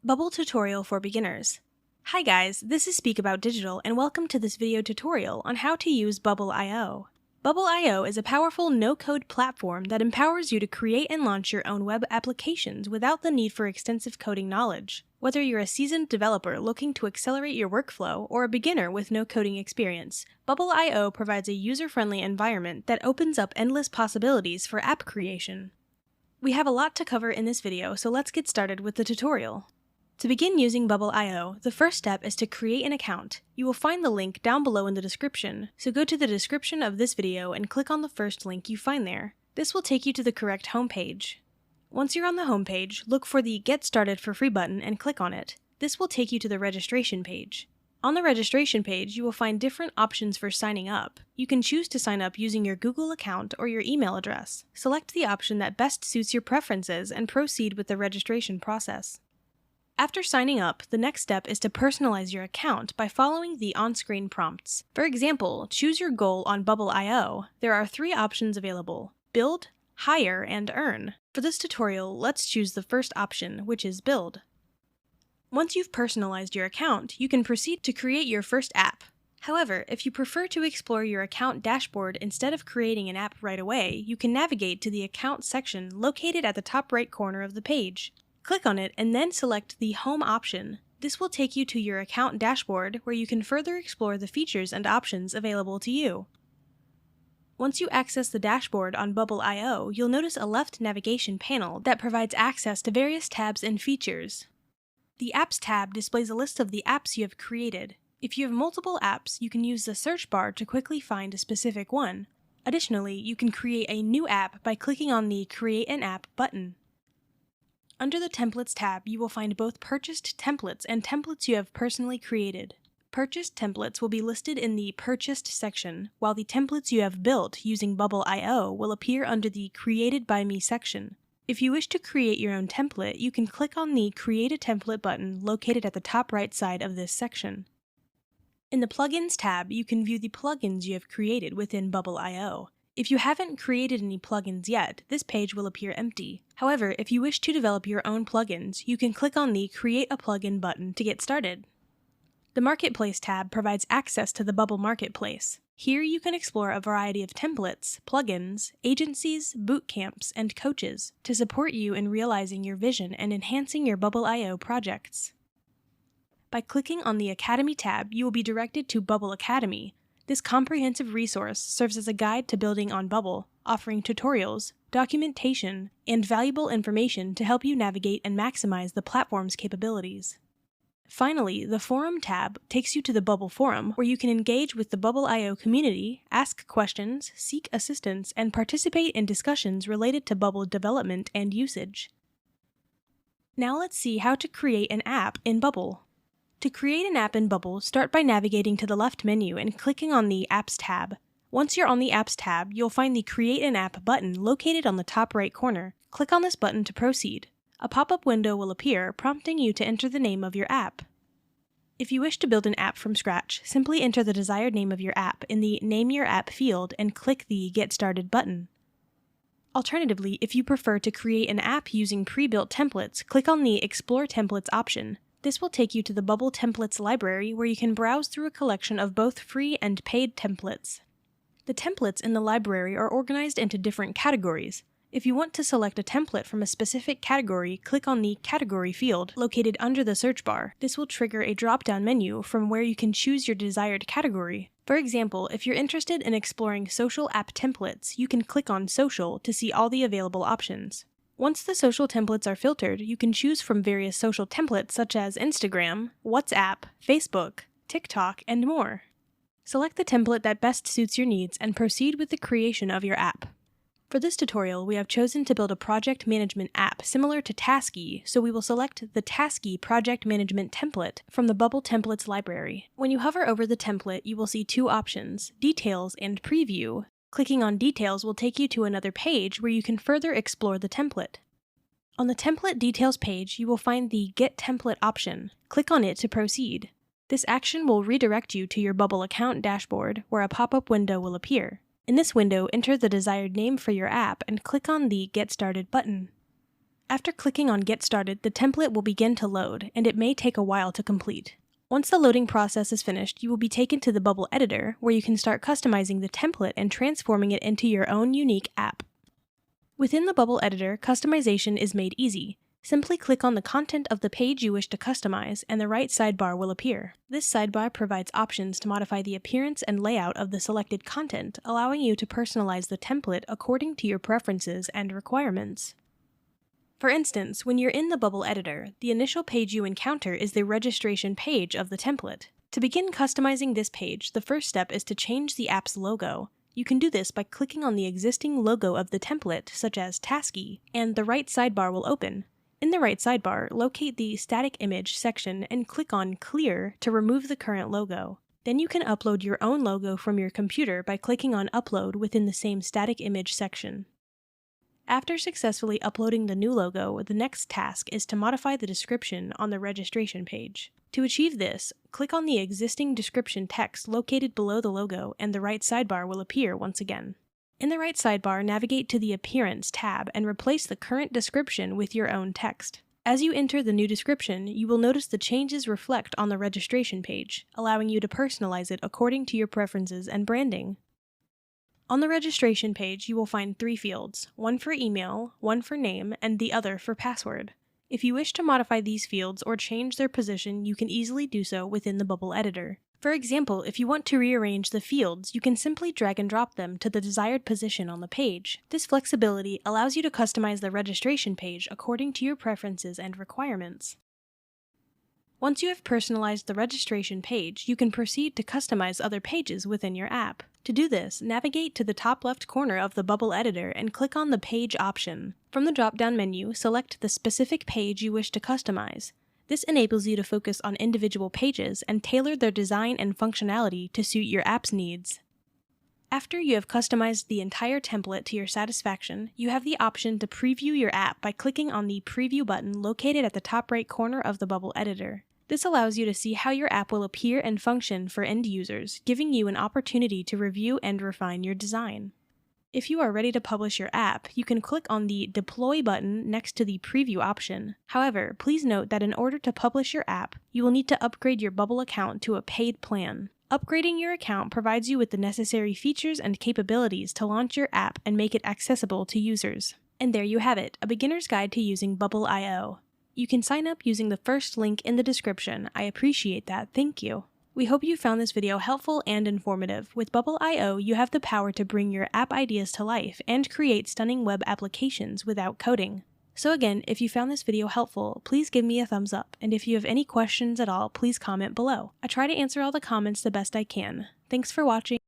Bubble Tutorial for Beginners. Hi guys, this is Speak About Digital and welcome to this video tutorial on how to use Bubble.io. Bubble.io is a powerful no-code platform that empowers you to create and launch your own web applications without the need for extensive coding knowledge. Whether you're a seasoned developer looking to accelerate your workflow or a beginner with no coding experience, Bubble.io provides a user-friendly environment that opens up endless possibilities for app creation. We have a lot to cover in this video, so let's get started with the tutorial. To begin using Bubble.io, the first step is to create an account. You will find the link down below in the description, so go to the description of this video and click on the first link you find there. This will take you to the correct homepage. Once you're on the homepage, look for the Get Started for Free button and click on it. This will take you to the registration page. On the registration page, you will find different options for signing up. You can choose to sign up using your Google account or your email address. Select the option that best suits your preferences and proceed with the registration process. After signing up, the next step is to personalize your account by following the on-screen prompts. For example, choose your goal on Bubble.io. There are 3 options available: Build, Hire, and Earn. For this tutorial, let's choose the first option, which is Build. Once you've personalized your account, you can proceed to create your first app. However, if you prefer to explore your account dashboard instead of creating an app right away, you can navigate to the Account section located at the top right corner of the page. Click on it and then select the Home option. This will take you to your account dashboard where you can further explore the features and options available to you. Once you access the dashboard on Bubble.io, you'll notice a left navigation panel that provides access to various tabs and features. The Apps tab displays a list of the apps you have created. If you have multiple apps, you can use the search bar to quickly find a specific one. Additionally, you can create a new app by clicking on the Create an App button. Under the Templates tab, you will find both purchased templates and templates you have personally created. Purchased templates will be listed in the Purchased section, while the templates you have built using Bubble.io will appear under the Created by Me section. If you wish to create your own template, you can click on the Create a Template button located at the top right side of this section. In the Plugins tab, you can view the plugins you have created within Bubble.io. If you haven't created any plugins yet, this page will appear empty. However, if you wish to develop your own plugins, you can click on the Create a Plugin button to get started. The Marketplace tab provides access to the Bubble Marketplace. Here you can explore a variety of templates, plugins, agencies, bootcamps, and coaches to support you in realizing your vision and enhancing your Bubble.io projects. By clicking on the Academy tab, you will be directed to Bubble Academy. This comprehensive resource serves as a guide to building on Bubble, offering tutorials, documentation, and valuable information to help you navigate and maximize the platform's capabilities. Finally, the Forum tab takes you to the Bubble Forum, where you can engage with the Bubble.io community, ask questions, seek assistance, and participate in discussions related to Bubble development and usage. Now let's see how to create an app in Bubble. To create an app in Bubble, start by navigating to the left menu and clicking on the Apps tab. Once you're on the Apps tab, you'll find the Create an App button located on the top right corner. Click on this button to proceed. A pop-up window will appear, prompting you to enter the name of your app. If you wish to build an app from scratch, simply enter the desired name of your app in the Name Your App field and click the Get Started button. Alternatively, if you prefer to create an app using pre-built templates, click on the Explore Templates option. This will take you to the Bubble Templates library where you can browse through a collection of both free and paid templates. The templates in the library are organized into different categories. If you want to select a template from a specific category, click on the Category field located under the search bar. This will trigger a drop-down menu from where you can choose your desired category. For example, if you're interested in exploring social app templates, you can click on Social to see all the available options. Once the social templates are filtered, you can choose from various social templates such as Instagram, WhatsApp, Facebook, TikTok, and more. Select the template that best suits your needs and proceed with the creation of your app. For this tutorial, we have chosen to build a project management app similar to Tasky, so we will select the Tasky project management template from the Bubble Templates library. When you hover over the template, you will see 2 options, Details and Preview. Clicking on Details will take you to another page where you can further explore the template. On the Template Details page, you will find the Get Template option. Click on it to proceed. This action will redirect you to your Bubble account dashboard, where a pop-up window will appear. In this window, enter the desired name for your app and click on the Get Started button. After clicking on Get Started, the template will begin to load, and it may take a while to complete. Once the loading process is finished, you will be taken to the Bubble Editor, where you can start customizing the template and transforming it into your own unique app. Within the Bubble Editor, customization is made easy. Simply click on the content of the page you wish to customize, and the right sidebar will appear. This sidebar provides options to modify the appearance and layout of the selected content, allowing you to personalize the template according to your preferences and requirements. For instance, when you're in the Bubble Editor, the initial page you encounter is the registration page of the template. To begin customizing this page, the first step is to change the app's logo. You can do this by clicking on the existing logo of the template, such as Tasky, and the right sidebar will open. In the right sidebar, locate the Static Image section and click on Clear to remove the current logo. Then you can upload your own logo from your computer by clicking on Upload within the same Static Image section. After successfully uploading the new logo, the next task is to modify the description on the registration page. To achieve this, click on the existing description text located below the logo, and the right sidebar will appear once again. In the right sidebar, navigate to the Appearance tab and replace the current description with your own text. As you enter the new description, you will notice the changes reflect on the registration page, allowing you to personalize it according to your preferences and branding. On the registration page, you will find 3 fields, one for email, one for name, and the other for password. If you wish to modify these fields or change their position, you can easily do so within the Bubble Editor. For example, if you want to rearrange the fields, you can simply drag and drop them to the desired position on the page. This flexibility allows you to customize the registration page according to your preferences and requirements. Once you have personalized the registration page, you can proceed to customize other pages within your app. To do this, navigate to the top left corner of the Bubble Editor and click on the Page option. From the drop-down menu, select the specific page you wish to customize. This enables you to focus on individual pages and tailor their design and functionality to suit your app's needs. After you have customized the entire template to your satisfaction, you have the option to preview your app by clicking on the Preview button located at the top right corner of the Bubble Editor. This allows you to see how your app will appear and function for end users, giving you an opportunity to review and refine your design. If you are ready to publish your app, you can click on the Deploy button next to the Preview option. However, please note that in order to publish your app, you will need to upgrade your Bubble account to a paid plan. Upgrading your account provides you with the necessary features and capabilities to launch your app and make it accessible to users. And there you have it, a beginner's guide to using Bubble.io. You can sign up using the first link in the description. I appreciate that, thank you. We hope you found this video helpful and informative. With Bubble.io, you have the power to bring your app ideas to life and create stunning web applications without coding. So again, if you found this video helpful, please give me a thumbs up, and if you have any questions at all, please comment below. I try to answer all the comments the best I can. Thanks for watching.